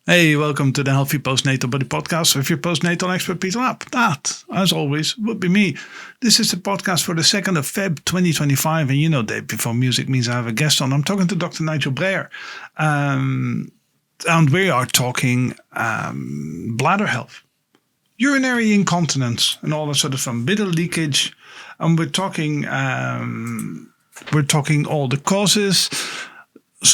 Hey, welcome to the Healthy Postnatal Body Podcast with your postnatal expert, Peter Lapp. That, as always, would be me. This is the podcast for the 2nd of Feb 2025. And you know, day before music means I have a guest on. I'm talking to Dr. Nigel Brayer. And we are talking bladder health, urinary incontinence, and all that sort of fun, bit of leakage. And we're talking all the causes,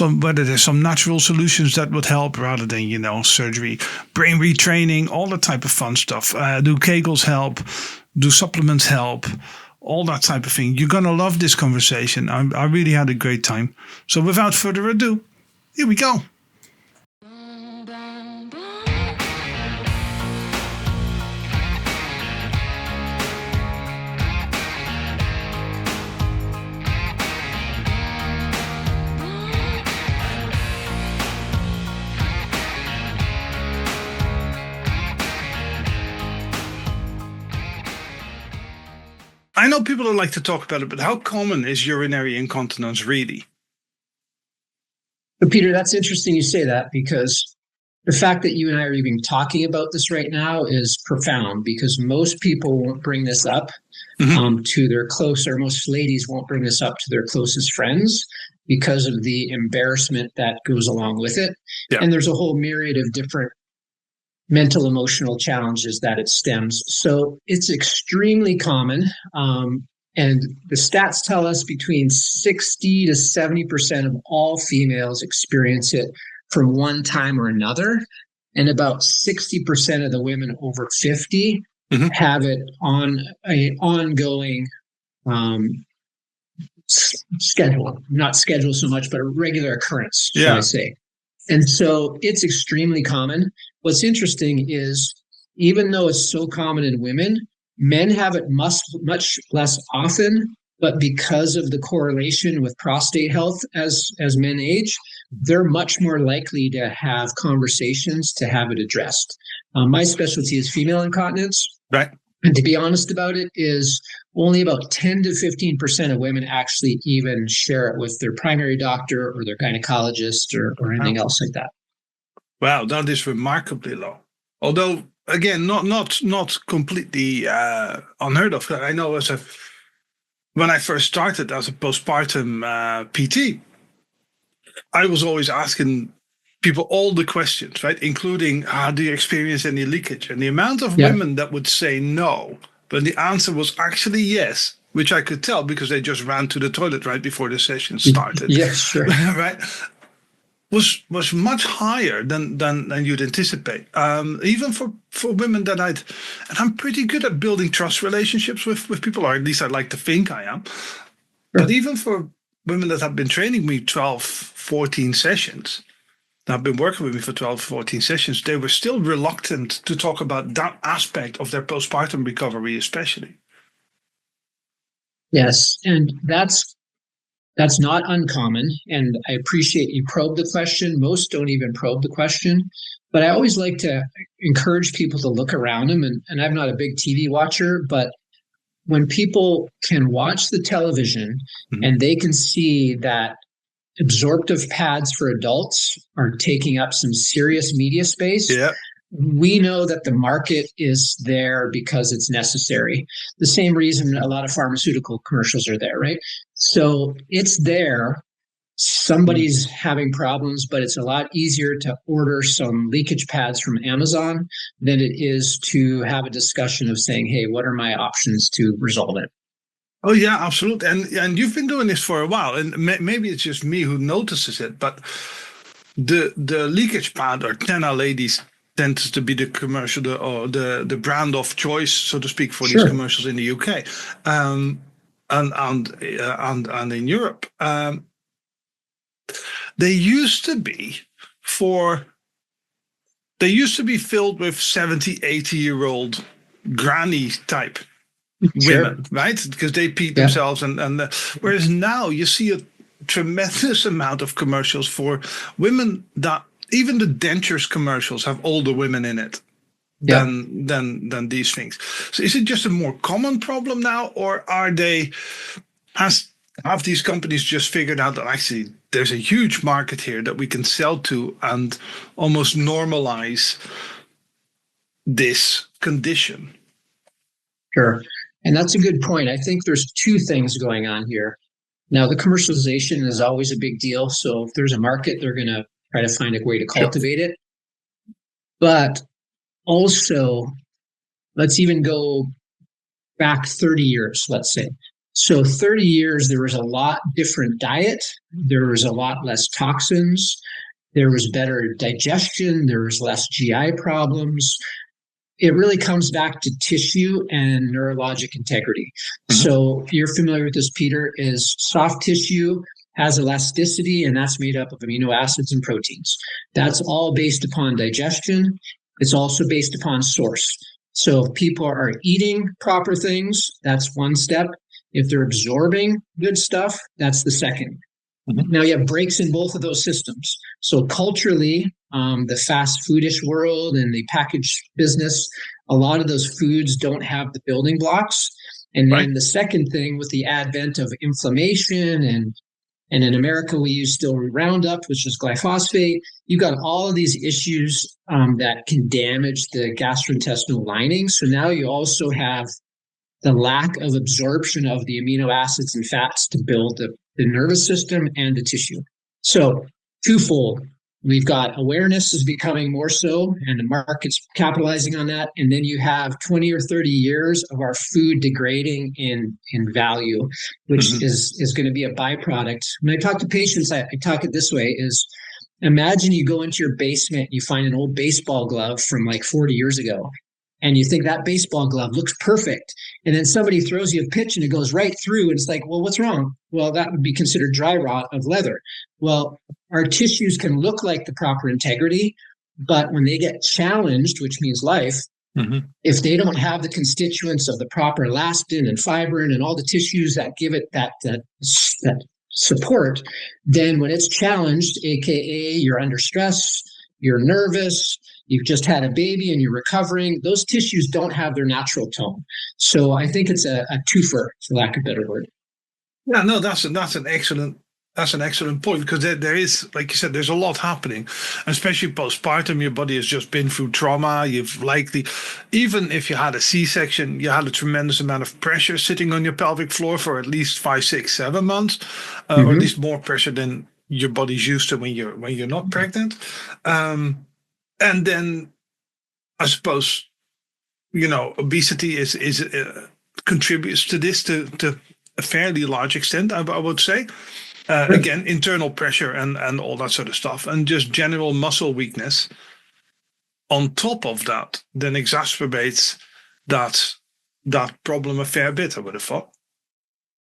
whether there's some natural solutions that would help rather than, surgery, brain retraining, all that type of fun stuff. Do Kegels help? Do supplements help? All that type of thing. You're going to love this conversation. I really had a great time. So without further ado, here we go. I know people don't like to talk about it, but how common is urinary incontinence really? But Peter, that's interesting you say that, because the fact that you and I are even talking about this right now is profound, because most people won't bring this up to their most ladies won't bring this up to their closest friends because of the embarrassment that goes along with it. Yeah. And there's a whole myriad of different mental, emotional challenges that it stems. So it's extremely common. And the stats tell us between 60 to 70% of all females experience it from one time or another. And about 60% of the women over 50 have it on an ongoing schedule, not schedule so much, but a regular occurrence, shall I say. And so it's extremely common. What's interesting is, even though it's so common in women, men have it much less often, but because of the correlation with prostate health as men age, they're much more likely to have conversations to have it addressed. My specialty is female incontinence. Right. And to be honest about it, is only about 10 to 15% of women actually even share it with their primary doctor or their gynecologist or anything else like that. Wow, that is remarkably low. Although, again, not completely unheard of. I know when I first started as a postpartum PT, I was always asking people all the questions, right? Including, do you experience any leakage? And the amount of women that would say no, but the answer was actually yes, which I could tell because they just ran to the toilet right before the session started. Yes, sure. Right? Was much higher than you'd anticipate. Even for women that and I'm pretty good at building trust relationships with people, or at least I like to think I am. Sure. But even for women that have been training me 12, 14 sessions, have been working with me for 12, 14 sessions, they were still reluctant to talk about that aspect of their postpartum recovery, especially. Yes, and that's not uncommon. And I appreciate you probe the question. Most don't even probe the question. But I always like to encourage people to look around them. And I'm not a big TV watcher, but when people can watch the television and they can see that absorptive pads for adults are taking up some serious media space, we know that the market is there because it's necessary. The same reason a lot of pharmaceutical commercials are there, right? So it's there. Somebody's having problems, but it's a lot easier to order some leakage pads from Amazon than it is to have a discussion of saying, hey, what are my options to resolve it? Oh, yeah, absolutely. And you've been doing this for a while, and maybe it's just me who notices it, but the leakage pad or Tena Ladies tends to be the commercial the brand of choice, so to speak, for these commercials in the UK and in Europe. They used to be filled with 70, 80-year-old granny type women, right? Because they peed themselves, and whereas now you see a tremendous amount of commercials for women that even the dentures commercials have older women in it than these things. So is it just a more common problem now, or has have these companies just figured out that actually there's a huge market here that we can sell to and almost normalize this condition? Sure. And that's a good point. I think there's two things going on here. Now, the commercialization is always a big deal. So if there's a market, they're going to try to find a way to cultivate it. But also, let's even go back 30 years, let's say. So 30 years, there was a lot different diet. There was a lot less toxins. There was better digestion. There was less GI problems. It really comes back to tissue and neurologic integrity. Mm-hmm. So you're familiar with this, Peter, is soft tissue has elasticity, and that's made up of amino acids and proteins. That's all based upon digestion. It's also based upon source. So if people are eating proper things, that's one step. If they're absorbing good stuff, that's the second. Mm-hmm. Now you have breaks in both of those systems. So culturally, the fast foodish world and the packaged business, a lot of those foods don't have the building blocks. And then the second thing, with the advent of inflammation and in America we use still Roundup, which is glyphosate, you've got all of these issues that can damage the gastrointestinal lining. So now you also have the lack of absorption of the amino acids and fats to build the nervous system and the tissue. So twofold. We've got awareness is becoming more so, and the market's capitalizing on that. And then you have 20 or 30 years of our food degrading in value, which is going to be a byproduct. When I talk to patients, I talk it this way: is imagine you go into your basement, you find an old baseball glove from like 40 years ago, and you think that baseball glove looks perfect. And then somebody throws you a pitch and it goes right through. And it's like, well, what's wrong? Well, that would be considered dry rot of leather. Well, our tissues can look like the proper integrity, but when they get challenged, which means life, if they don't have the constituents of the proper elastin and fibrin and all the tissues that give it that support, then when it's challenged, AKA you're under stress, you're nervous, you've just had a baby and you're recovering, those tissues don't have their natural tone. So I think it's a twofer, for lack of a better word. Yeah, no, that's an excellent point, because there is, like you said, there's a lot happening, especially postpartum. Your body has just been through trauma. You've likely, even if you had a C-section, you had a tremendous amount of pressure sitting on your pelvic floor for at least 5, 6, 7 months, or at least more pressure than your body's used to when you're not pregnant. And then I suppose, obesity is contributes to this to a fairly large extent, I would say. Again, internal pressure and all that sort of stuff, and just general muscle weakness on top of that then exacerbates that problem a fair bit, I would have thought.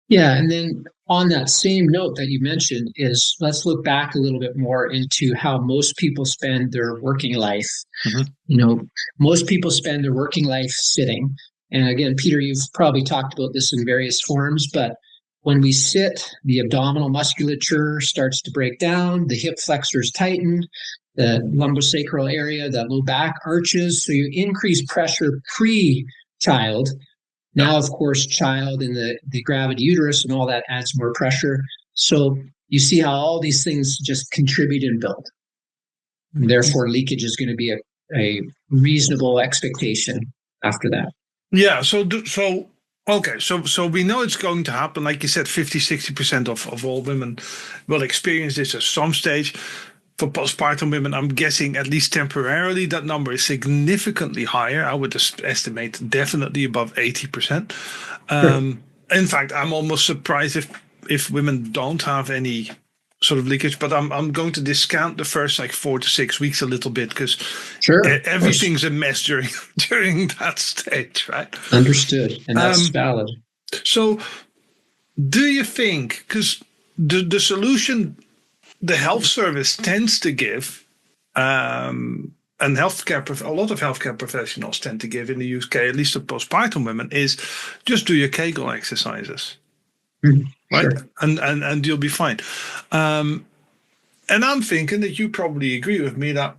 Yeah, and then on that same note that you mentioned is, let's look back a little bit more into how most people spend their working life. Most people spend their working life sitting. And again, Peter, you've probably talked about this in various forms, but when we sit, the abdominal musculature starts to break down, the hip flexors tighten, the lumbosacral area, that low back arches. So you increase pressure pre-child. Now, of course, child in the gravid uterus and all that adds more pressure. So you see how all these things just contribute and build. And therefore, leakage is going to be a reasonable expectation after that. Yeah. So we know it's going to happen. Like you said, 50-60% of all women will experience this at some stage. For postpartum women, I'm guessing at least temporarily that number is significantly higher. I would estimate definitely above 80%. In fact, I'm almost surprised if women don't have any sort of leakage, but I'm going to discount the first 4 to 6 weeks a little bit, because everything's a mess during that stage, right? Understood, and that's valid. So do you think, because the solution the health service tends to give, and a lot of healthcare professionals tend to give in the UK, at least to postpartum women, is just do your Kegel exercises, right? Sure. And you'll be fine. And I'm thinking that you probably agree with me that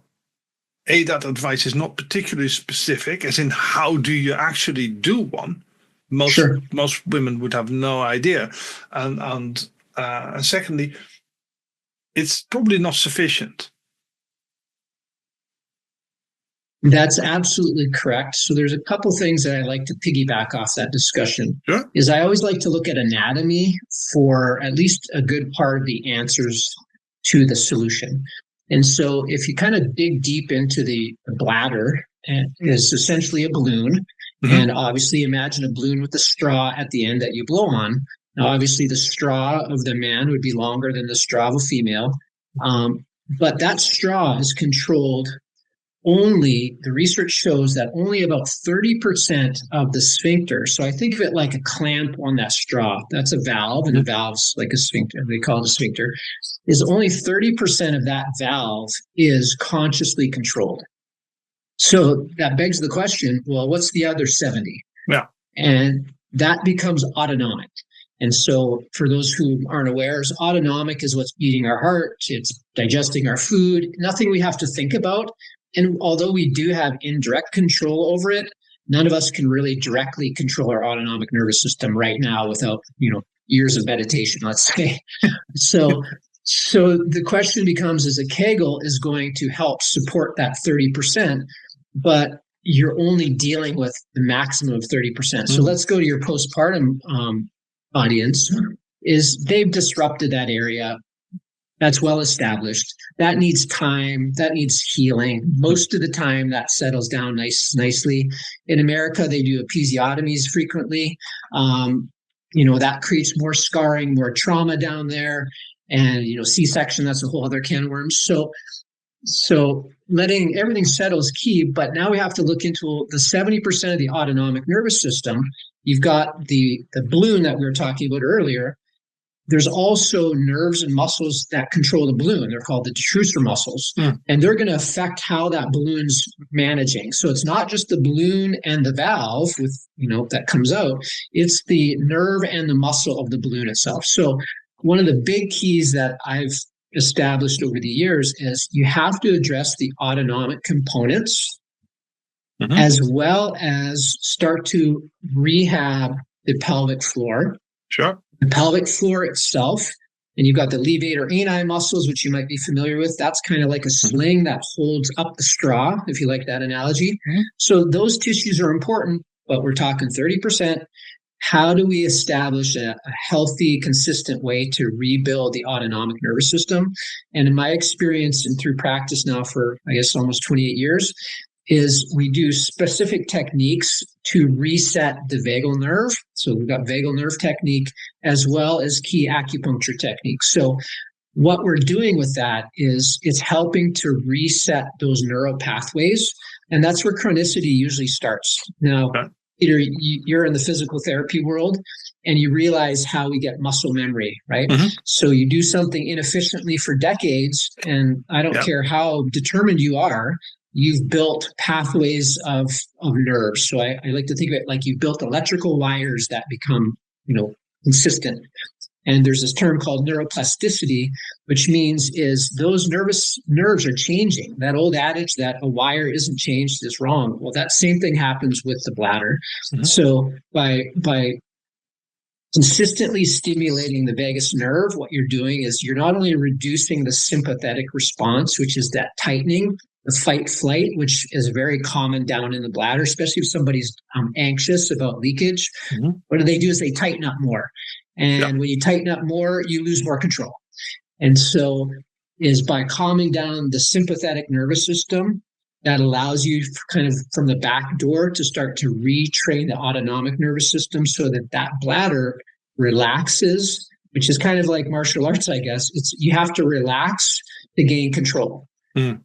that advice is not particularly specific, as in how do you actually do one, Sure. Most women would have no idea, and secondly, it's probably not sufficient. That's absolutely correct. So there's a couple things that I like to piggyback off that discussion. Sure. Is I always like to look at anatomy for at least a good part of the answers to the solution. And so if you kind of dig deep into the bladder, it's essentially a balloon. Mm-hmm. And obviously imagine a balloon with a straw at the end that you blow on. Now, obviously the straw of the man would be longer than the straw of a female. But that straw is controlled only, the research shows that only about 30% of the sphincter, so I think of it like a clamp on that straw, that's a valve, and a valve's like a sphincter, they call it a sphincter, is only 30% of that valve is consciously controlled. So that begs the question, well, what's the other 70? Yeah. And that becomes autonomic. And so for those who aren't aware, autonomic is what's beating our heart, it's digesting our food, nothing we have to think about. And although we do have indirect control over it, none of us can really directly control our autonomic nervous system right now without, years of meditation, let's say. So the question becomes, is a Kegel is going to help support that 30%, but you're only dealing with the maximum of 30%. Mm-hmm. So let's go to your postpartum audience. Is they've disrupted that area. That's well established. That needs time. That needs healing. Most of the time, that settles down nicely. In America, they do episiotomies frequently. That creates more scarring, more trauma down there. And, C-section, that's a whole other can of worms. So letting everything settle is key. But now we have to look into the 70% of the autonomic nervous system. You've got the balloon that we were talking about earlier. There's also nerves and muscles that control the balloon. They're called the detrusor muscles, and they're going to affect how that balloon's managing. So it's not just the balloon and the valve with, that comes out. It's the nerve and the muscle of the balloon itself. So one of the big keys that I've established over the years is you have to address the autonomic components as well as start to rehab the pelvic floor. Sure. The pelvic floor itself, and you've got the levator ani muscles, which you might be familiar with. That's kind of like a sling that holds up the straw, if you like that analogy. Mm-hmm. So those tissues are important, but we're talking 30%. How do we establish a healthy, consistent way to rebuild the autonomic nervous system? And in my experience and through practice now for, I guess, almost 28 years, is we do specific techniques to reset the vagal nerve. So we've got vagal nerve technique as well as key acupuncture techniques. So what we're doing with that is it's helping to reset those neural pathways. And that's where chronicity usually starts. Now, Peter, you're in the physical therapy world and you realize how we get muscle memory, right? Mm-hmm. So you do something inefficiently for decades, and I don't care how determined you are, you've built pathways of nerves. So I like to think of it like you've built electrical wires that become, consistent. And there's this term called neuroplasticity, which means is those nerves are changing. That old adage that a wire isn't changed is wrong. Well, that same thing happens with the bladder. Mm-hmm. So by consistently stimulating the vagus nerve, what you're doing is you're not only reducing the sympathetic response, which is that tightening, the fight flight, which is very common down in the bladder, especially if somebody's anxious about leakage. Mm-hmm. What do? Is they tighten up more. And when you tighten up more, you lose more control. And so is by calming down the sympathetic nervous system, that allows you kind of from the back door to start to retrain the autonomic nervous system so that bladder relaxes, which is kind of like martial arts, I guess. You have to relax to gain control. Mm.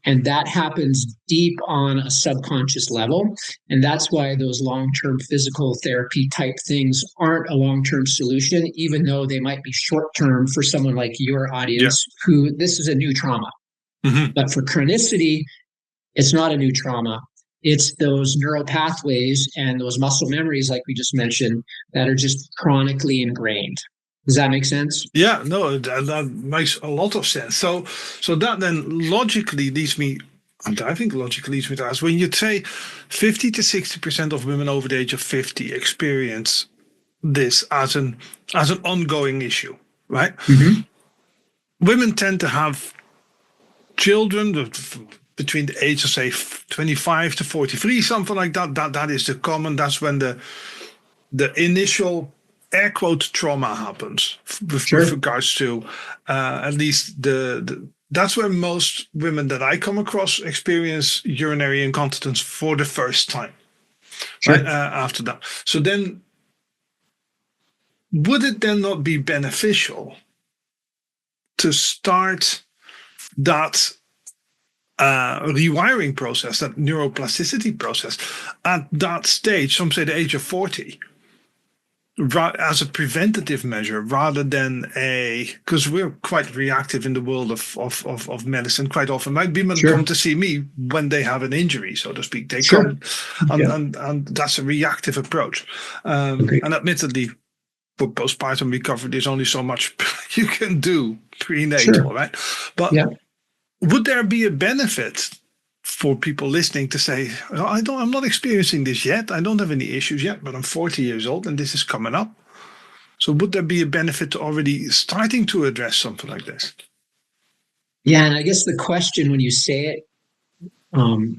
And that happens deep on a subconscious level. And that's why those long-term physical therapy type things aren't a long-term solution, even though they might be short-term for someone like your audience who this is a new trauma. Mm-hmm. But for chronicity, it's not a new trauma. It's those neural pathways and those muscle memories, like we just mentioned, that are just chronically ingrained. Does that make sense? Yeah, no, that makes a lot of sense. So that then logically leads me And I think logic leads me to ask, when you say 50 to 60% of women over the age of 50 experience this as an ongoing issue, right? Mm-hmm. Women tend to have children between the age of, say, 25 to 43, something like that. That is the common. That's when the initial air quote trauma happens with regards to at least that's where most women that I come across experience urinary incontinence for the first time. Sure. Right after that. So then, would it then not be beneficial to start that rewiring process, that neuroplasticity process, at that stage, some say the age of 40, as a preventative measure rather than because we're quite reactive in the world of medicine quite often. My women come to see me when they have an injury, so to speak. They come and that's a reactive approach. And admittedly, for postpartum recovery, there's only so much you can do prenatal, right? But would there be a benefit for people listening to say, I'm not experiencing this yet. I don't have any issues yet, but I'm 40 years old and this is coming up. So would there be a benefit to already starting to address something like this? Yeah, and I guess the question when you say it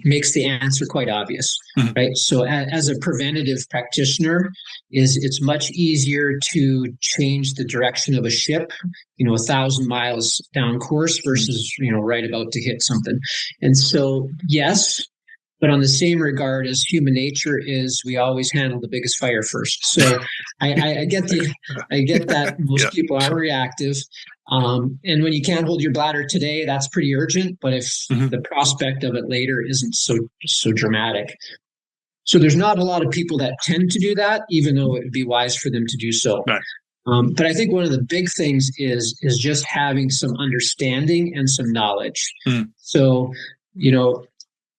makes the answer quite obvious, right? So as a preventative practitioner, it's much easier to change the direction of a ship, 1,000 miles down course versus, right about to hit something. And so, yes, but on the same regard as human nature is, we always handle the biggest fire first. So I get that most people are reactive. And when you can't hold your bladder today, that's pretty urgent. But if the prospect of it later isn't so dramatic. So there's not a lot of people that tend to do that, even though it would be wise for them to do so. Right. But I think one of the big things is just having some understanding and some knowledge. So,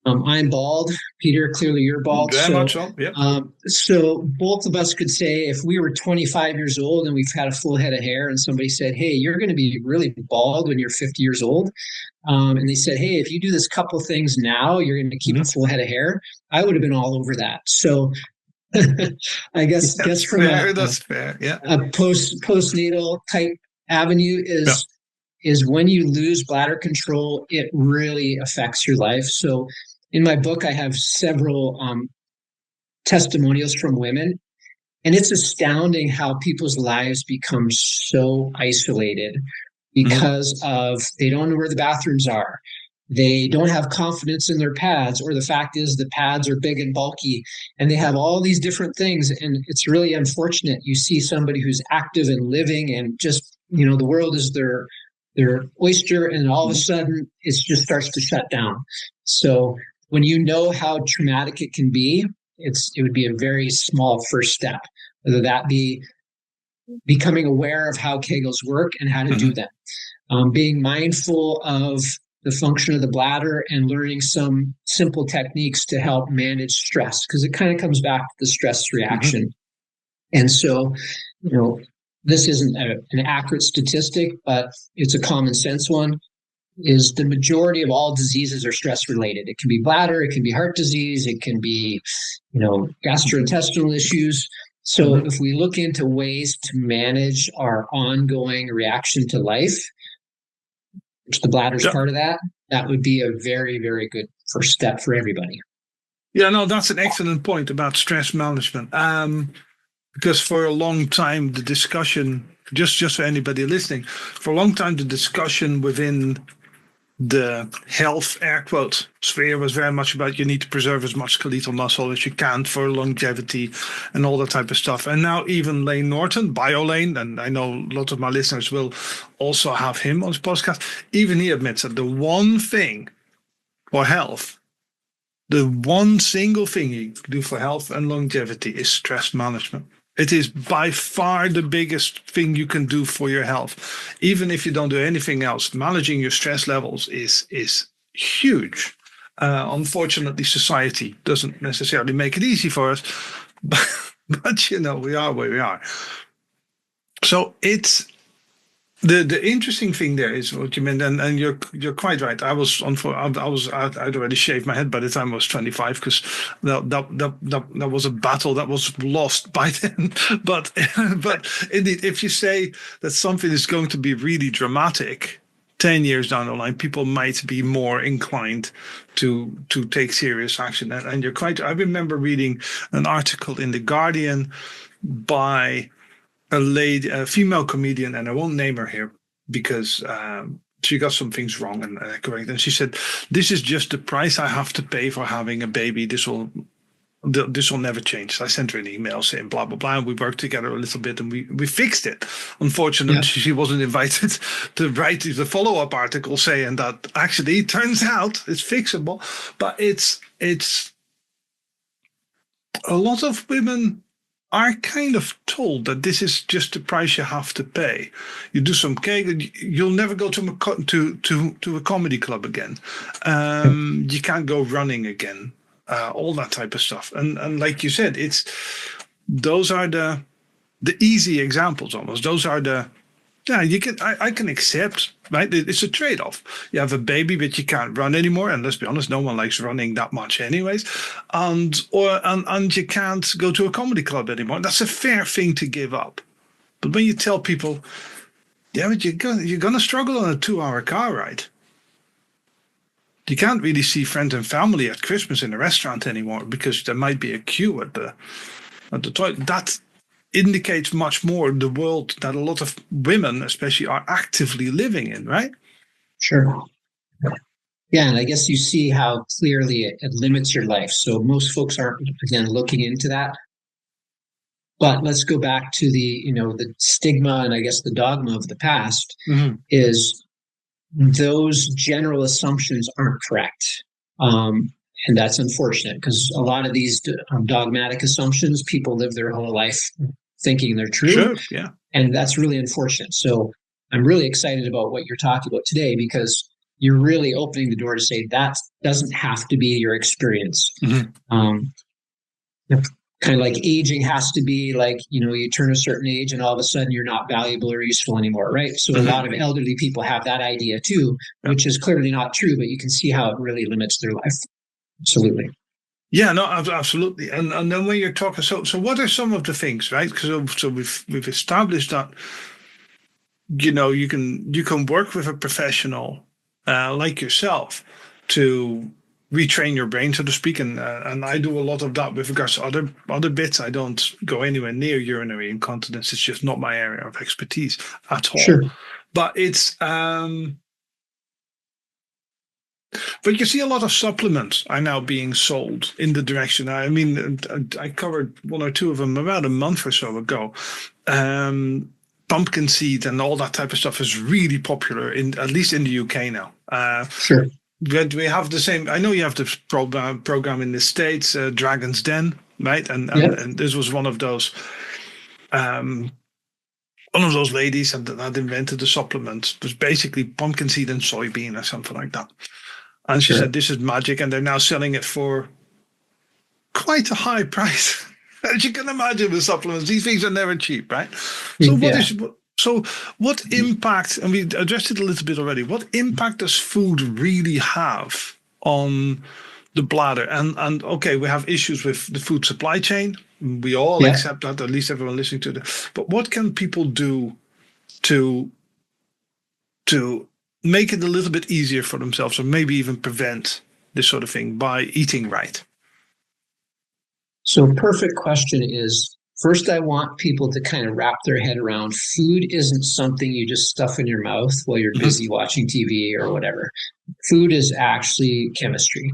I'm bald. Peter, clearly you're bald. Very much so. Yeah. So both of us could say if we were 25 years old and we've had a full head of hair and somebody said, hey, you're going to be really bald when you're 50 years old. And they said, hey, if you do this couple things now, you're going to keep a full head of hair. I would have been all over that. So I guess from that's fair. Yeah. A postnatal type avenue is when you lose bladder control, it really affects your life. So in my book, I have several testimonials from women, and it's astounding how people's lives become so isolated because of they don't know where the bathrooms are. They don't have confidence in their pads, or the fact is the pads are big and bulky, and they have all these different things. And it's really unfortunate. You see somebody who's active and living and just, the world is their oyster, and all of a sudden it just starts to shut down. So when you know how traumatic it can be, it would be a very small first step, whether that be becoming aware of how Kegels work and how to do them, being mindful of the function of the bladder and learning some simple techniques to help manage stress, because it kind of comes back to the stress reaction. And so, this isn't an accurate statistic, but it's a common sense one, is the majority of all diseases are stress related. It can be bladder, it can be heart disease, it can be, gastrointestinal issues. So if we look into ways to manage our ongoing reaction to life, which the bladder is part of that would be a very, very good first step for everybody. Yeah, no, that's an excellent point about stress management. Because for a long time, the discussion, just for anybody listening, for a long time, the discussion within the health, air quotes, sphere was very much about you need to preserve as much skeletal muscle as you can for longevity and all that type of stuff. And now even Lane Norton, BioLane, and I know lots of my listeners will also have him on his podcast, even he admits that the one thing for health, the one single thing you can do for health and longevity is stress management. It is by far the biggest thing you can do for your health. Even if you don't do anything else, managing your stress levels is huge. Unfortunately, society doesn't necessarily make it easy for us, but we are where we are. So it's The interesting thing there is what you meant, and you're quite right. I'd already shaved my head by the time I was 25 because that was a battle that was lost by then. But but indeed, if you say that something is going to be really dramatic 10 years down the line, people might be more inclined to take serious action. And you're quite. I remember reading an article in the Guardian by a lady, a female comedian, and I won't name her here because she got some things wrong and correct. And she said, "This is just the price I have to pay for having a baby. This will never change." So I sent her an email saying blah blah blah, and we worked together a little bit, and we fixed it. Unfortunately, she wasn't invited to write the follow-up article saying that actually it turns out it's fixable, but it's a lot of women are kind of told that this is just the price you have to pay. You do some kegel, you'll never go to a comedy club again. You can't go running again. All that type of stuff. And like you said, those are the easy examples almost. Those are I can accept, right? It's a trade-off. You have a baby, but you can't run anymore. And let's be honest, no one likes running that much anyways. And you can't go to a comedy club anymore. That's a fair thing to give up. But when you tell people, yeah, but you're gonna struggle on a 2-hour car ride. You can't really see friends and family at Christmas in a restaurant anymore because there might be a queue at the toilet. That indicates much more the world that a lot of women, especially, are actively living in, right? Sure. Yeah, and I guess you see how clearly it limits your life. So most folks aren't, again, looking into that. But let's go back to the stigma and I guess the dogma of the past is those general assumptions aren't correct. And that's unfortunate because a lot of these dogmatic assumptions, people live their whole life thinking they're true. Sure, yeah. And that's really unfortunate. So I'm really excited about what you're talking about today because you're really opening the door to say that doesn't have to be your experience. Kind of like aging has to be like, you turn a certain age and all of a sudden you're not valuable or useful anymore, right? So a lot of elderly people have that idea too, which is clearly not true, but you can see how it really limits their life. Absolutely. Yeah, no, absolutely. And then when you're talking, so what are some of the things, right? So we've established that you can work with a professional like yourself to retrain your brain, so to speak, and I do a lot of that with regards to other bits. I don't go anywhere near urinary incontinence. It's just not my area of expertise at all. Sure. But it's but you see a lot of supplements are now being sold in the direction. I mean, I covered one or two of them about a month or so ago. Pumpkin seed and all that type of stuff is really popular, at least in the UK now. Sure. We have the same. I know you have the program in the States, Dragon's Den, right? And this was one of those. One of those ladies that invented the supplement. It was basically pumpkin seed and soybean or something like that. And she said, "This is magic," and they're now selling it for quite a high price. As you can imagine with supplements, these things are never cheap, right? So what impact, and we addressed it a little bit already, what impact does food really have on the bladder? And okay, we have issues with the food supply chain. We all accept that, at least everyone listening to it. But what can people do to make it a little bit easier for themselves, or maybe even prevent this sort of thing by eating right? So perfect question is, first, I want people to kind of wrap their head around food isn't something you just stuff in your mouth while you're busy watching TV or whatever. Food is actually chemistry.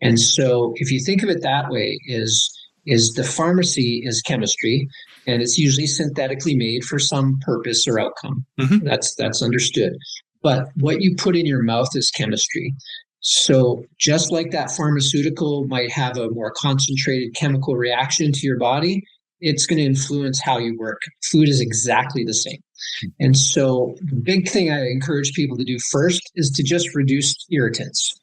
And so if you think of it that way, is the pharmacy is chemistry, and it's usually synthetically made for some purpose or outcome. That's understood. But what you put in your mouth is chemistry. So just like that pharmaceutical might have a more concentrated chemical reaction to your body, it's going to influence how you work. Food is exactly the same. And so the big thing I encourage people to do first is to just reduce irritants,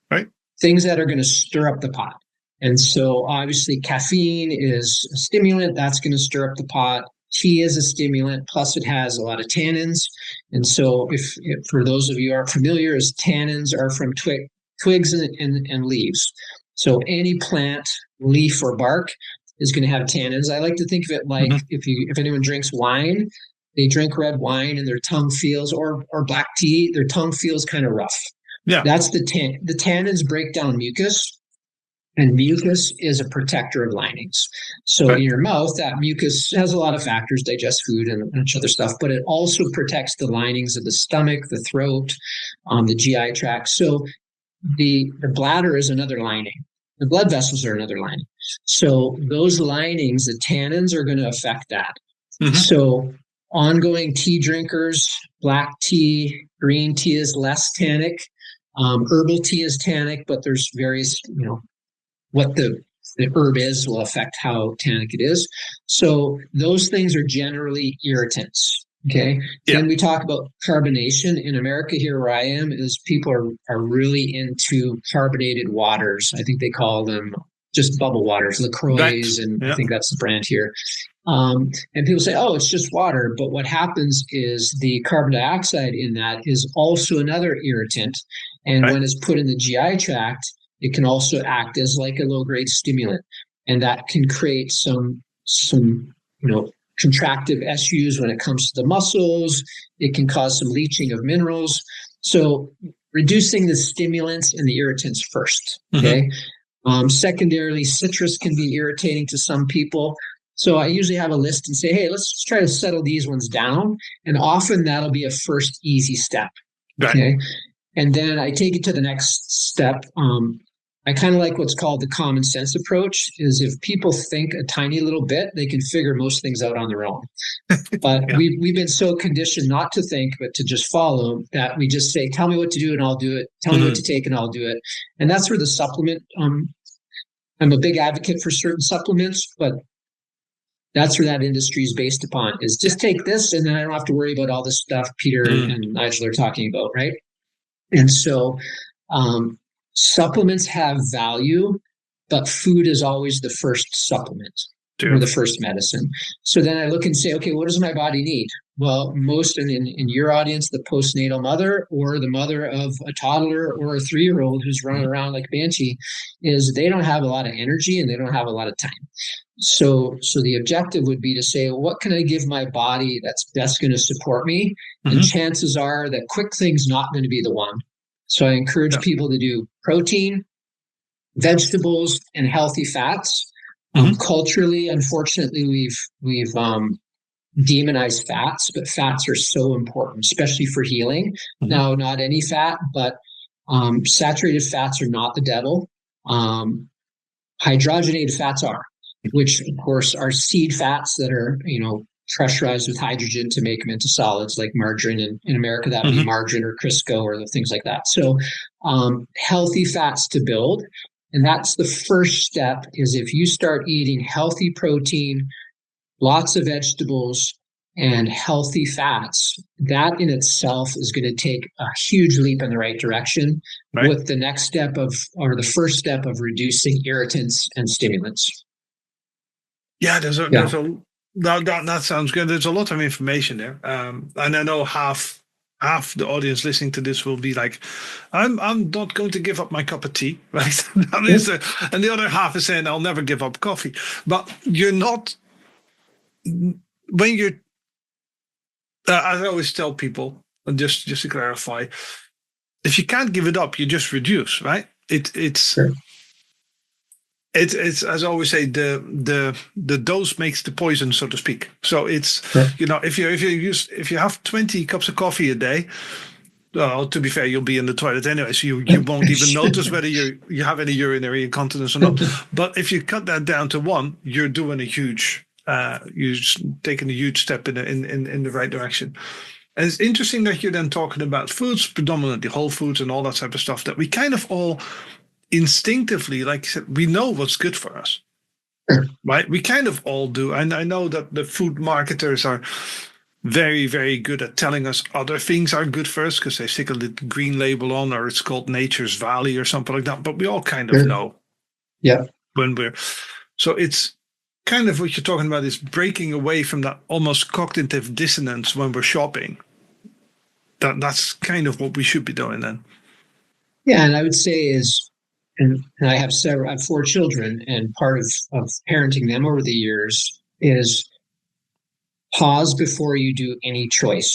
right? Things that are going to stir up the pot. And so obviously caffeine is a stimulant that's going to stir up the pot. tea is a stimulant, plus it has a lot of tannins. And so if for those of you who aren't familiar, as tannins are from twigs and leaves. So any plant, leaf or bark is going to have tannins. I like to think of it like if anyone drinks wine, they drink red wine and their tongue feels, or black tea, their tongue feels kind of rough. Yeah. That's the tannins break down mucus. And mucus is a protector of linings. So in your mouth, that mucus has a lot of factors, digest food and a bunch of other stuff, but it also protects the linings of the stomach, the throat, the GI tract. So the bladder is another lining. The blood vessels are another lining. So those linings, the tannins, are going to affect that. So ongoing tea drinkers, black tea, green tea is less tannic. Herbal tea is tannic, but there's various, what the herb is will affect how tannic it is. So those things are generally irritants. Okay. Yeah. Then we talk about carbonation. In America here where I am, is people are really into carbonated waters. I think they call them just bubble waters, LaCroix, and I think that's the brand here. And people say, oh, it's just water. But what happens is the carbon dioxide in that is also another irritant. And when it's put in the GI tract, it can also act as like a low-grade stimulant. And that can create some contractive issues when it comes to the muscles. It can cause some leaching of minerals. So reducing the stimulants and the irritants first, okay? Secondarily, citrus can be irritating to some people. So I usually have a list and say, hey, let's try to settle these ones down. And often that'll be a first easy step, okay? And then I take it to the next step. I kind of like what's called the common sense approach, is if people think a tiny little bit, they can figure most things out on their own. But we've been so conditioned not to think, but to just follow, that we just say, tell me what to do and I'll do it. Tell me what to take and I'll do it. And that's where the supplement, I'm a big advocate for certain supplements, but that's where that industry is based upon, is just take this and then I don't have to worry about all this stuff Peter and Nigel are talking about, right? And so supplements have value, but food is always the first supplement or the first medicine. So then I look and say, okay, what does my body need? Well, most in your audience, the postnatal mother or the mother of a toddler or a 3-year-old who's running around like Banshee, is they don't have a lot of energy and they don't have a lot of time. So the objective would be to say, well, what can I give my body that's best going to support me? And chances are that quick thing's not going to be the one. So I encourage people to do protein, vegetables, and healthy fats. Culturally, unfortunately, we've demonized fats, but fats are so important, especially for healing. Now, not any fat, but saturated fats are not the devil. Hydrogenated fats are, which of course are seed fats that are, pressurized with hydrogen to make them into solids, like margarine. And in America, that would be margarine or Crisco or things like that. So healthy fats to build. And that's the first step, is if you start eating healthy protein, lots of vegetables, and healthy fats, that in itself is going to take a huge leap in the right direction with the next step the first step of reducing irritants and stimulants. Yeah, that sounds good. There's a lot of information there. And I know half the audience listening to this will be like, I'm not going to give up my cup of tea, right? And the other half is saying, I'll never give up coffee. But you're not, when you're, as I always tell people, and just to clarify, if you can't give it up, you just reduce, right? It's as I always say, the dose makes the poison, so to speak. So it's if you have 20 cups of coffee a day, well, to be fair, you'll be in the toilet anyway, so you won't even notice whether you have any urinary incontinence or not. But if you cut that down to 1, you're doing a huge, you're taking a huge step in the right direction. And it's interesting that you're then talking about foods, predominantly whole foods and all that type of stuff, that we kind of all instinctively, like I said, we know what's good for us, right? We kind of all do. And I know that the food marketers are very, very good at telling us other things are good for us because they stick a little green label on, or it's called Nature's Valley or something like that. But we all kind of know when so it's kind of what you're talking about is breaking away from that almost cognitive dissonance when we're shopping. That's kind of what we should be doing then. Yeah, and I would say and I have 4 children, and part of parenting them over the years is pause before you do any choice.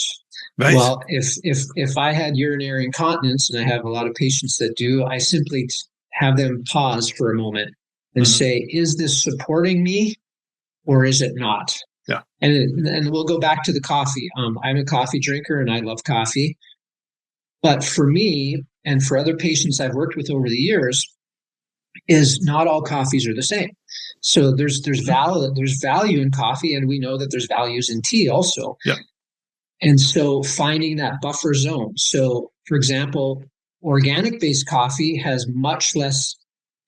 Right. Well, if I had urinary incontinence, and I have a lot of patients that do, I simply have them pause for a moment and say, is this supporting me or is it not? Yeah. And we'll go back to the coffee. I'm a coffee drinker and I love coffee. But for me and for other patients I've worked with over the years, is not all coffees are the same. So there's value in coffee, and we know that there's values in tea also. Yeah. And so finding that buffer zone. So, for example, organic-based coffee has much less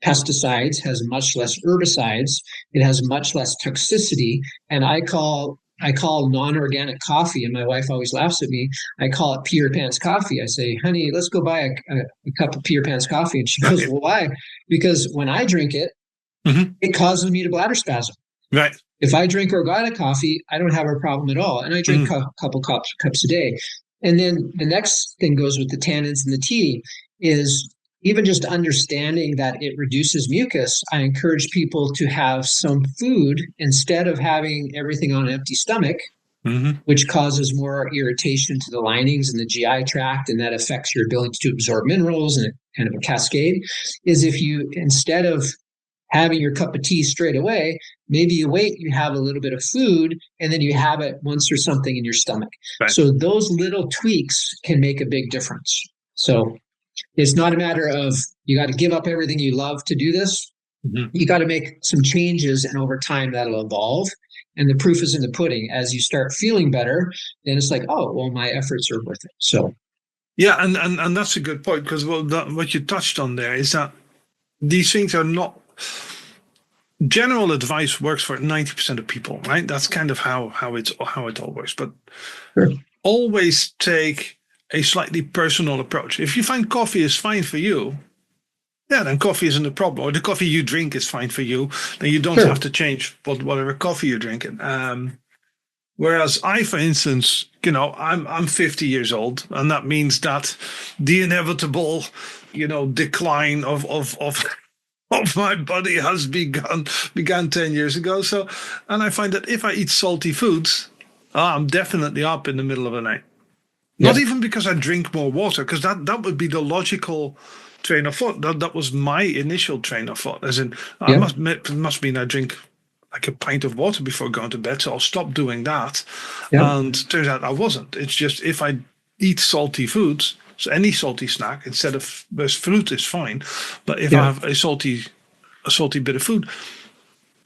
pesticides, has much less herbicides, it has much less toxicity. And I call non-organic coffee, and my wife always laughs at me, I call it pee your pants coffee. I say, honey, let's go buy a cup of pee your pants coffee. And she goes, well, why? Because when I drink it, it causes me to bladder spasm. Right. If I drink organic coffee, I don't have a problem at all. And I drink a couple cups a day. And then the next thing goes with the tannins and the tea is even just understanding that it reduces mucus. I encourage people to have some food instead of having everything on an empty stomach, which causes more irritation to the linings and the GI tract, and that affects your ability to absorb minerals and kind of a cascade, is if you, instead of having your cup of tea straight away, maybe you wait, you have a little bit of food, and then you have it once there's something in your stomach. Right. So those little tweaks can make a big difference. So it's not a matter of you got to give up everything you love to do this. You got to make some changes, and over time that'll evolve. And the proof is in the pudding. As you start feeling better, then it's like, oh, well, my efforts are worth it. So, yeah, and that's a good point, because what you touched on there is that these things are not. General advice works for 90% of people, right? That's kind of how it all works. But always take a slightly personal approach. If you find coffee is fine for you, yeah, then coffee isn't a problem. Or the coffee you drink is fine for you, then you don't have to change whatever coffee you're drinking. Whereas I, for instance, I'm 50 years old, and that means that the inevitable, decline of my body has began 10 years ago. So, and I find that if I eat salty foods, I'm definitely up in the middle of the night. Yeah. Not even because I drink more water, because that would be the logical train of thought. That was my initial train of thought, as in, it must mean I drink like a pint of water before going to bed, so I'll stop doing that. Yeah. And turns out I wasn't. It's just if I eat salty foods, so any salty snack instead of fruit is fine, but if I have a salty bit of food,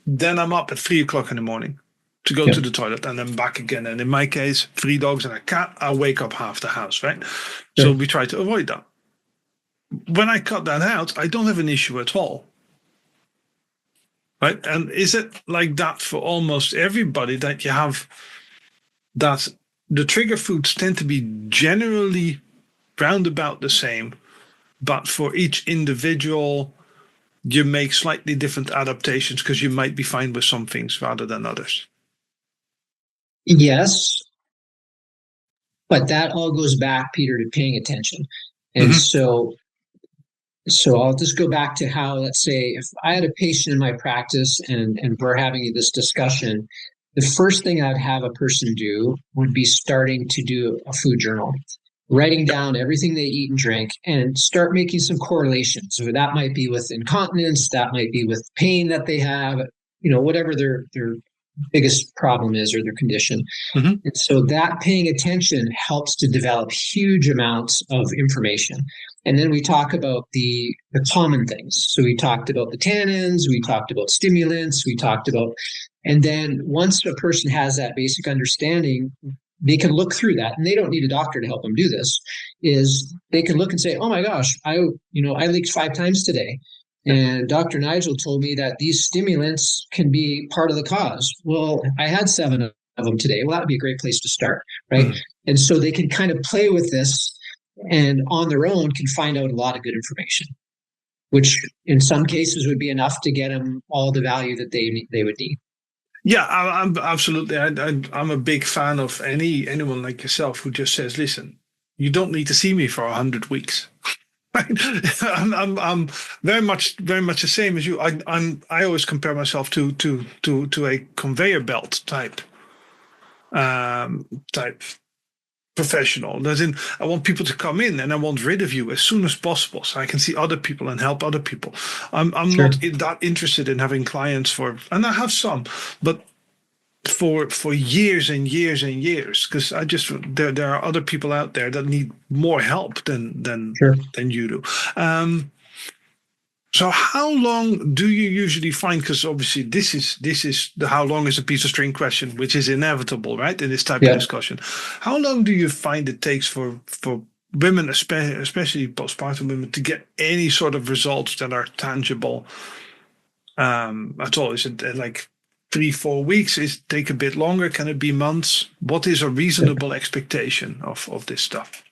then I'm up at 3 o'clock in the morning to go to the toilet and then back again. And in my case, 3 dogs and a cat, I wake up half the house, right? Yeah. So we try to avoid that. When I cut that out, I don't have an issue at all. Right? And is it like that for almost everybody, that you have that the trigger foods tend to be generally round about the same, but for each individual, you make slightly different adaptations because you might be fine with some things rather than others? Yes, but that all goes back, Peter, to paying attention. And so I'll just go back to how, let's say, if I had a patient in my practice and we're having this discussion, the first thing I'd have a person do would be starting to do a food journal, writing down everything they eat and drink, and start making some correlations. So that might be with incontinence, that might be with pain that they have, whatever their biggest problem is or their condition. And so that paying attention helps to develop huge amounts of information. And then we talk about the common things. So we talked about the tannins, we talked about stimulants, and then once a person has that basic understanding, they can look through that, and they don't need a doctor to help them do this, is they can look and say, oh my gosh, I leaked 5 times today. And Dr. Nigel told me that these stimulants can be part of the cause. Well, I had 7 of them today. Well, that would be a great place to start, right? And so they can kind of play with this, and on their own can find out a lot of good information, which in some cases would be enough to get them all the value that they would need. Yeah, I'm absolutely. I'm a big fan of anyone like yourself who just says, "Listen, you don't need to see me for 100 weeks." I'm very much the same as you. I always compare myself to a conveyor belt type professional. As in, I want people to come in and I want rid of you as soon as possible, so I can see other people and help other people. I'm Sure. not that interested in having clients and I have some, but for years and years and years, because there are other people out there that need more help Sure. than you do. So how long do you usually find? Because obviously this is the how long is a piece of string question, which is inevitable, right? In this type of Yeah. discussion, how long do you find it takes for women, especially postpartum women, to get any sort of results that are tangible at all? Is it like 3-4 weeks? Is it take a bit longer? Can it be months? What is a reasonable expectation of this stuff?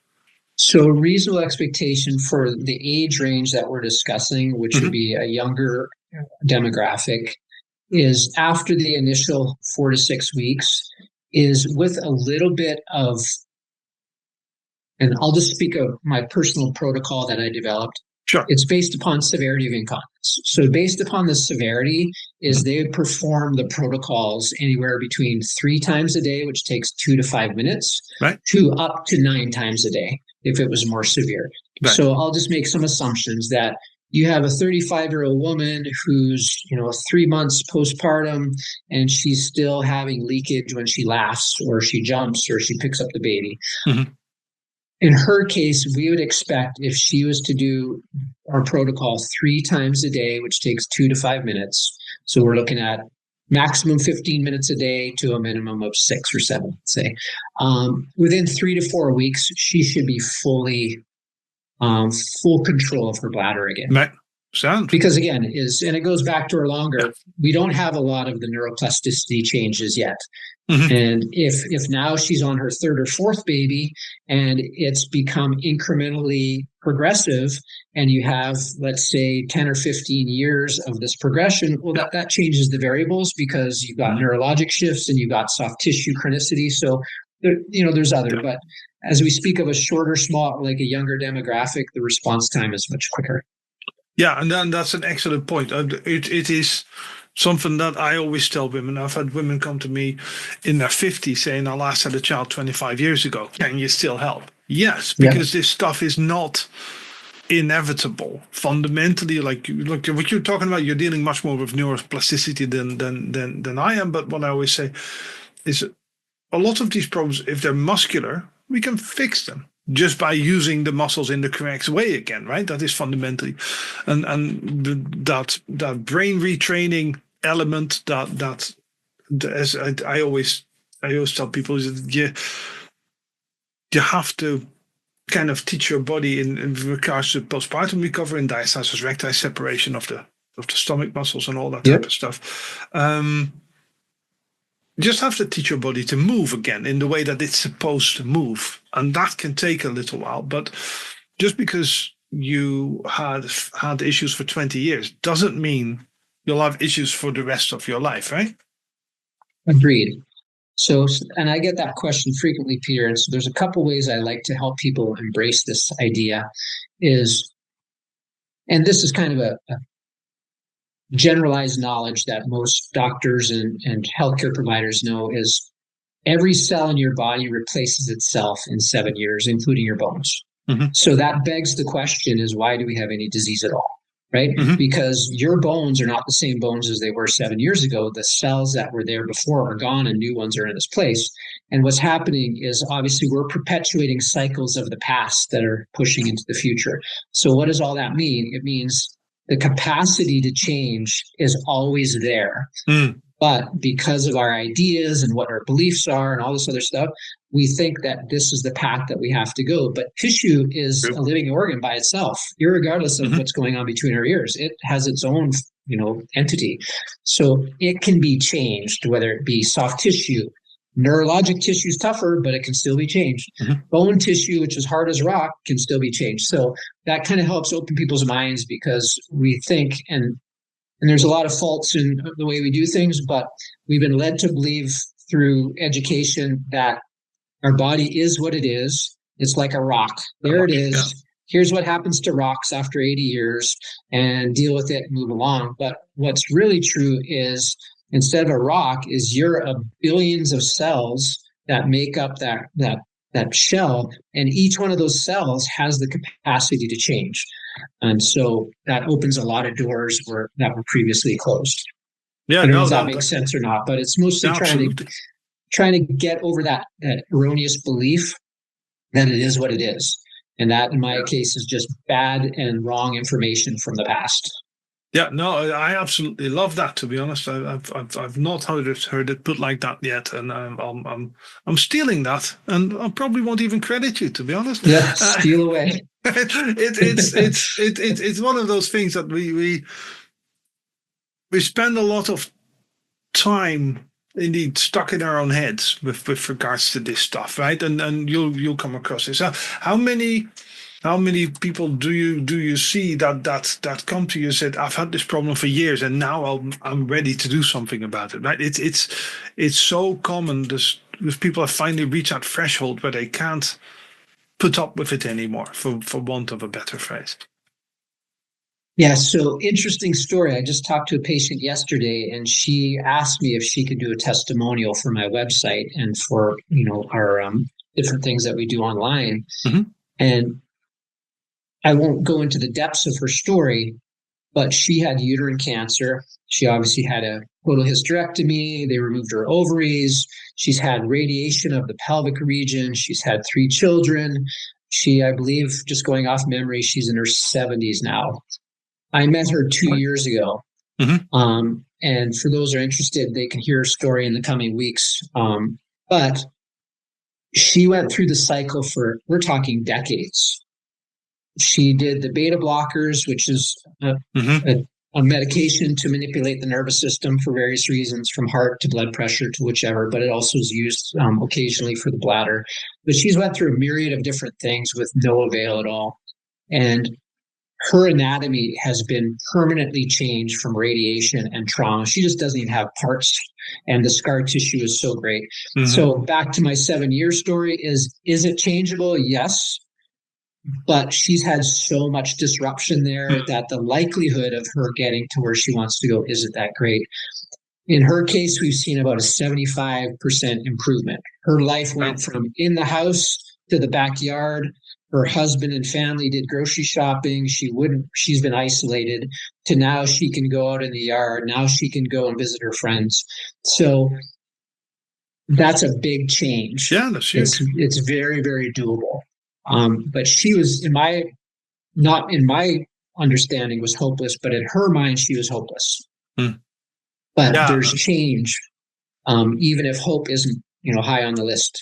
So reasonable expectation for the age range that we're discussing, which would Hmm. be a younger demographic, is after the initial 4 to 6 weeks, is with a little bit of, and I'll just speak of my personal protocol that I developed. Sure. It's based upon severity of incontinence. So based upon the severity is they would perform the protocols anywhere between 3 times a day, which takes 2 to 5 minutes, Right. to up to 9 times a day if it was more severe. Right. So I'll just make some assumptions that you have a 35-year-old woman who's 3 months postpartum and she's still having leakage when she laughs or she jumps or she picks up the baby. Hmm. In her case, we would expect if she was to do our protocol 3 times a day, which takes 2 to 5 minutes. So we're looking at maximum 15 minutes a day to a minimum of 6 or 7, say. Within 3 to 4 weeks, she should be full control of her bladder again. Right. Sound. Because again, and it goes back to her longer, we don't have a lot of the neuroplasticity changes yet. Hmm. And if now she's on her third or fourth baby and it's become incrementally progressive and you have, let's say, 10 or 15 years of this progression, well, that changes the variables because you've got neurologic shifts and you've got soft tissue chronicity. So, there's other, but as we speak of a shorter, small, like a younger demographic, the response time is much quicker. Yeah, and then that's an excellent point. It is something that I always tell women. I've had women come to me in their 50s saying, I last had a child 25 years ago. Can you still help? Yes, because this stuff is not inevitable. Fundamentally, like look, what you're talking about, you're dealing much more with neuroplasticity than I am. But what I always say is a lot of these problems, if they're muscular, we can fix them just by using the muscles in the correct way again, right? That is fundamentally, and that brain retraining element that as I always tell people is that you have to kind of teach your body in regards to postpartum recovery and diastasis recti, separation of the stomach muscles and all that type of stuff. Just have to teach your body to move again in the way that it's supposed to move. And that can take a little while. But just because you had issues for 20 years doesn't mean you'll have issues for the rest of your life, right? Agreed. So, and I get that question frequently, Peter. And so there's a couple ways I like to help people embrace this idea and this is kind of a generalized knowledge that most doctors and healthcare providers know is every cell in your body replaces itself in 7 years, including your bones. Mm-hmm. So that begs the question is why do we have any disease at all? Right? Mm-hmm. Because your bones are not the same bones as they were 7 years ago. The cells that were there before are gone and new ones are in its place. And what's happening is obviously we're perpetuating cycles of the past that are pushing into the future. So what does all that mean? It means the capacity to change is always there. Mm. But because of our ideas and what our beliefs are and all this other stuff, we think that this is the path that we have to go. But tissue is a living organ by itself, irregardless of what's going on between our ears. It has its own, entity. So it can be changed, whether it be soft tissue. Neurologic tissue is tougher, but it can still be changed. Mm-hmm. Bone tissue, which is hard as rock, can still be changed. So that kind of helps open people's minds because we think, and And there's a lot of faults in the way we do things, but we've been led to believe through education that our body is what it is. It's like a rock. There it is. Yeah. Here's what happens to rocks after 80 years, and deal with it and move along. But what's really true is, instead of a rock, is you're a billions of cells that make up that shell, and each one of those cells has the capacity to change. And so that opens a lot of doors that were previously closed. Yeah, I don't know if that makes sense or not, but it's mostly trying to get over that erroneous belief that it is what it is. And that, in my case, is just bad and wrong information from the past. Yeah, no, I absolutely love that. To be honest, I've not heard it put like that yet, and I'm stealing that, and I probably won't even credit you. To be honest, yeah, steal away. It's one of those things that we spend a lot of time indeed stuck in our own heads with regards to this stuff, right? And you'll come across this. How many people do you see that come to you and said, I've had this problem for years and now I'm ready to do something about it, right? It's so common. This people have finally reached that threshold where they can't put up with it anymore, for want of a better phrase. Yeah, so interesting story. I just talked to a patient yesterday, and she asked me if she could do a testimonial for my website and for our different things that we do online. Mm-hmm. And I won't go into the depths of her story, but she had uterine cancer. She obviously had a total hysterectomy. They removed her ovaries. She's had radiation of the pelvic region. She's had 3 children. She, I believe, just going off memory, she's in her 70s now. I met her 2 years ago. Mm-hmm. And for those who are interested, they can hear her story in the coming weeks. But she went through the cycle for, we're talking decades. She did the beta blockers, which is a medication to manipulate the nervous system for various reasons, from heart to blood pressure to whichever, but it also is used occasionally for the bladder. But she's went through a myriad of different things with no avail at all. And her anatomy has been permanently changed from radiation and trauma. She just doesn't even have parts, and the scar tissue is so great. Mm-hmm. So back to my 7-year story, is it changeable? Yes. But she's had so much disruption there that the likelihood of her getting to where she wants to go isn't that great. In her case, we've seen about a 75% improvement. Her life went from in the house to the backyard. Her husband and family did grocery shopping. She's been isolated, to now she can go out in the yard. Now she can go and visit her friends. So that's a big change. Yeah, that's huge. It's very, very doable. But she was, not in my understanding, was hopeless, but in her mind, she was hopeless. But there's change, even if hope isn't, high on the list.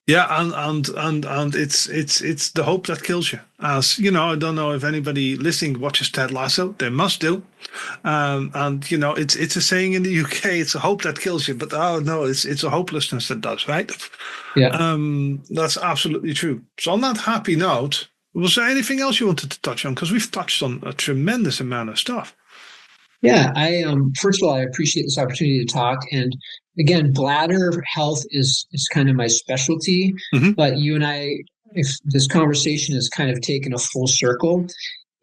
Yeah, and it's the hope that kills you. As you know, I don't know if anybody listening watches Ted Lasso. They must do. And it's a saying in the UK. It's a hope that kills you, but it's a hopelessness that does, right? Yeah. That's absolutely true. So on that happy note, was there anything else you wanted to touch on? Because we've touched on a tremendous amount of stuff. Yeah, first of all, I appreciate this opportunity to talk. And again, bladder health is kind of my specialty. Mm-hmm. But you and I, if this conversation has kind of taken a full circle,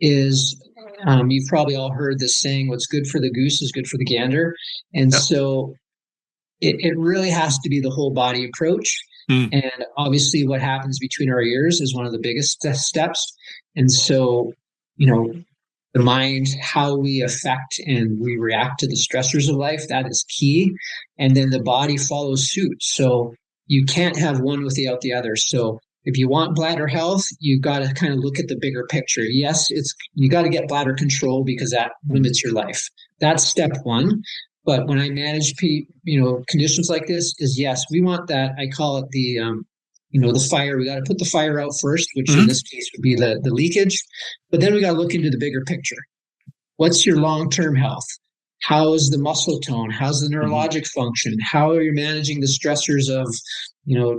is you've probably all heard this saying, what's good for the goose is good for the gander. And so it really has to be the whole body approach. And obviously what happens between our ears is one of the biggest steps. And so, the mind, how we affect and we react to the stressors of life, that is key. And then the body follows suit. So you can't have one without the other. So if you want bladder health, you got to kind of look at the bigger picture. Yes, you got to get bladder control because that limits your life. That's step one. But when I manage conditions like this, is yes, we want that. I call it the fire. We got to put the fire out first, which in this case would be the leakage. But then we got to look into the bigger picture. What's your long-term health? How is the muscle tone? How's the neurologic function? How are you managing the stressors of,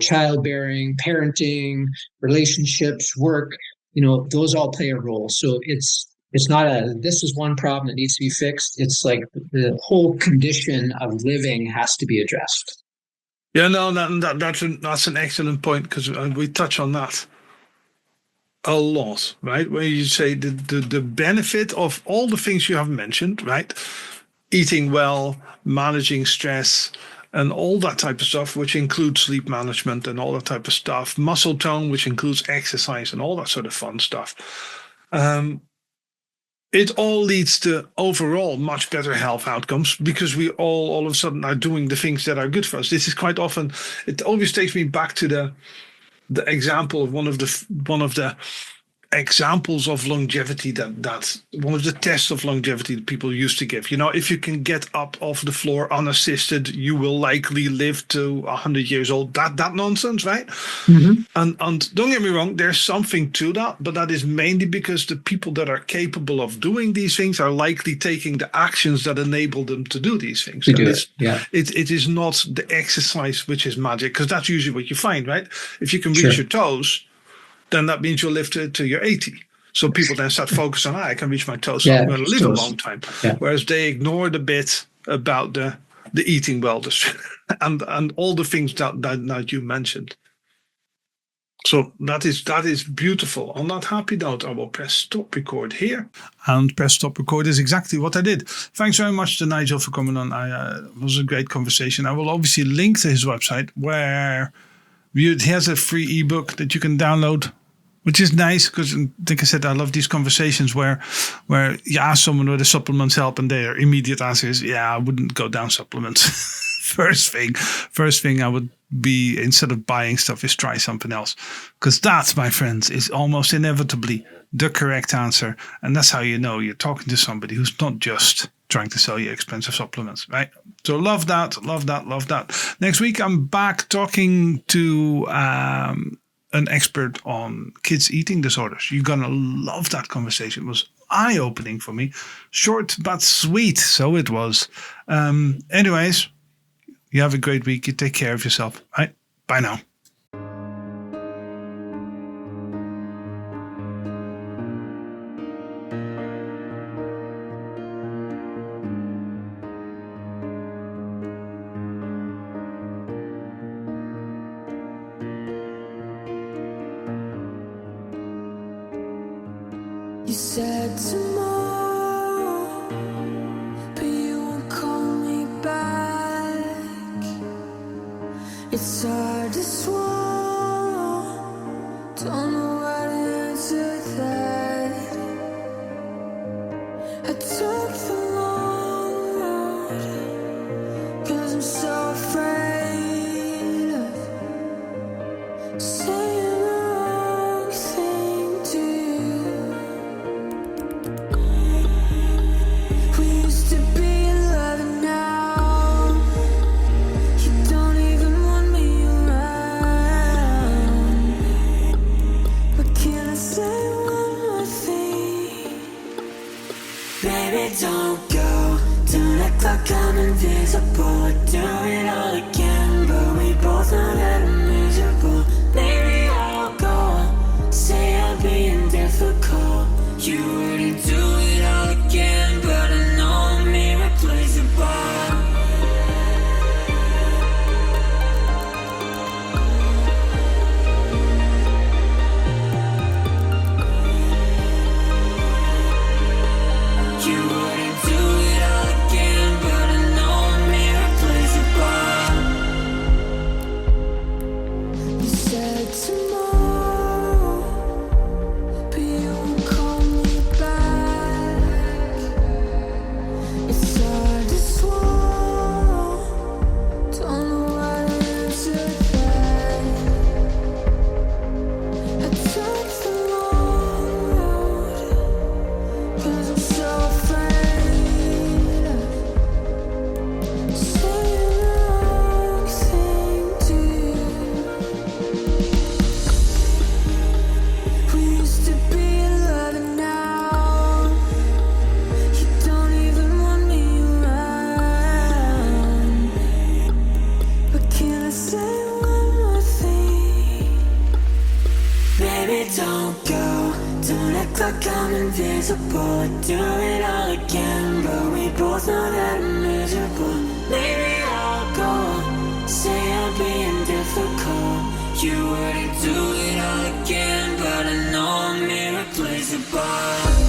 childbearing, parenting, relationships, work? Those all play a role. So it's It's not this is one problem that needs to be fixed. It's like the whole condition of living has to be addressed. Yeah, no, that's an excellent point, because we touch on that a lot, right? Where you say the benefit of all the things you have mentioned, right? Eating well, managing stress, and all that type of stuff, which includes sleep management and all that type of stuff, muscle tone, which includes exercise and all that sort of fun stuff. It all leads to overall much better health outcomes, because we all of a sudden are doing the things that are good for us. This is quite often, it always takes me back to the example of one of the examples of longevity that one of the tests of longevity that people used to give. If you can get up off the floor unassisted, you will likely live to 100 years old. That nonsense, right? Mm-hmm. And don't get me wrong, there's something to that, but that is mainly because the people that are capable of doing these things are likely taking the actions that enable them to do these things. To do it. Yeah. It is not the exercise which is magic, because that's usually what you find, right? If you can Sure. reach your toes, then that means you'll live to your 80. So people then start focusing on, I can reach my toes, so I'm going to live a long time. Yeah. Whereas they ignore the bit about the eating well and all the things that you mentioned. So that is beautiful. On that happy note, I will press stop record here. And press stop record is exactly what I did. Thanks very much to Nigel for coming on. It was a great conversation. I will obviously link to his website, where he has a free ebook that you can download, which is nice, because, like I said, I love these conversations where you ask someone whether supplements help, and their immediate answer is, yeah, I wouldn't go down supplements. First thing I would be, instead of buying stuff, is try something else. Because that, my friends, is almost inevitably the correct answer. And that's how you know you're talking to somebody who's not just trying to sell you expensive supplements, right? So love that. Next week, I'm back talking to an expert on kids' eating disorders. You're going to love that conversation. It was eye-opening for me. Short but sweet, so it was. Anyways, you have a great week. You take care of yourself. Right? Bye now. You said tomorrow, but you won't call me back. It's hard to swallow, don't know how to answer that. I took the long road, 'cause I'm so afraid of saying the wrong thing to you. We used to be in love, and now you don't even want me around. But can I say one more thing? Baby, don't go. Don't act like I'm invisible. I'd do it all again, but we both know that I'm miserable. Maybe I'll go say I'm being difficult. You wouldn't do it all again, but I know I'm irreplaceable. You wouldn't do it all again, but I know I'm irreplaceable. You said tomorrow, but you won't call me back. irreplaceable. Do it all again, but we both know that I'm miserable. Maybe I'll go on, say I'm being difficult. You wouldn't do it all again, but I know I'm irreplaceable.